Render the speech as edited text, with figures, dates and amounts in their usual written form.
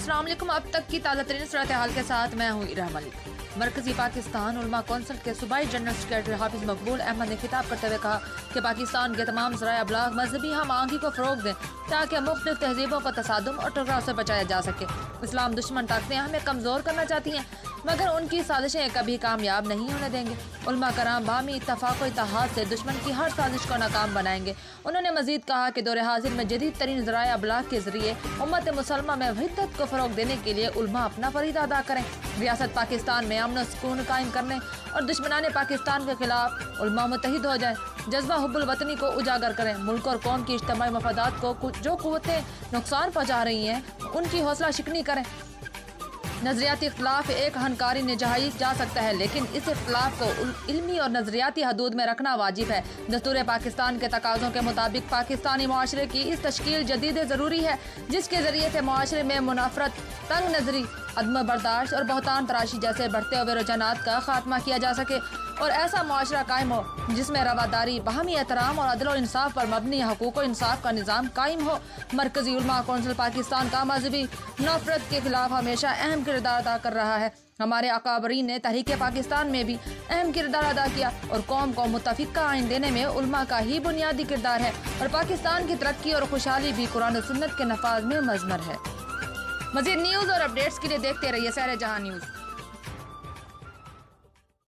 अस्सलाम वालेकुम। अब तक की ताज़ा तरीन सूरत हाल के साथ मैं हूँ इरहम मलिक। मरकजी पाकिस्तान उलमा कौंसिल के सूबाई जनरल सेक्रेटरी हाफिज मकबूल अहमद ने खिताब करते हुए कहा कि पाकिस्तान के तमाम ज़राए अबलाग मजहबी हम आंगी को फ़रोग दें ताकि मुख्तलिफ तहजीबों का तसादुम और टकराव से बचाया जा सके। इस्लाम दुश्मन ताकतें हमें कमज़ोर करना चाहती हैं मगर उनकी साजिशें कभी कामयाब नहीं होने देंगे। उलमा कराम बामी इत्तफाक़ व इत्तेहाद से दुश्मन की हर साजिश को नाकाम बनाएंगे। उन्होंने मज़ीद कहा कि दौर हाज़िर में जदीद तरीन ज़राए अबलाग के ज़रिए उम्मत मुसलमा में वहीदत को फ़रोग देने के लिए उलमा अपना फ़रीदा अदा करें। रियासत पाकिस्तान में अमन सुकून कायम करने और दुश्मनाने पाकिस्तान के खिलाफ उलमा मुत्तहिद हो जाए, जज्बा हुब्बुल वतनी को उजागर करें। मुल्क और कौम की इज्तिमाई मफादात को जो कुव्वतें नुकसान पहुँचा रही हैं उनकी हौसला शिकनी करें। नज़रियाती इख्तलाफ एक हनकारी निजाही जा सकता है लेकिन इस इख्तलाफ को इल्मी और नज़रियाती हदूद में रखना वाजिब है। दस्तूर पाकिस्तान के तकाज़ों के मुताबिक पाकिस्तानी मुआशरे की इस तश्कील जदीद ज़रूरी है जिसके ज़रिए से मुआशरे में मुनाफरत, तंग नज़री, अदम बर्दाश्त और बहतान तराशी जैसे बढ़ते हुए रुझानात का खात्मा किया जा सके और ऐसा मुआशरा कायम हो जिसमें रवादारी, बाहमी एहतराम और अदल और इंसाफ पर मबनी हकूक़ और इंसाफ का निज़ाम कायम हो। मरकज़ी उलमा कौंसिल पाकिस्तान का मजहबी नफरत के खिलाफ हमेशा अहम किरदार अदा कर रहा है। हमारे अकाबरीन ने तहरीक पाकिस्तान में भी अहम किरदार अदा किया और कौम को मुत्तफ़िक़ा आइन देने में उलमा का ही बुनियादी किरदार है और पाकिस्तान की तरक्की और खुशहाली भी कुरान और सुन्नत के नफाज में मज़मर है। मज़ीद न्यूज़ और अपडेट्स के लिए देखते रहिए सहर जहां न्यूज़।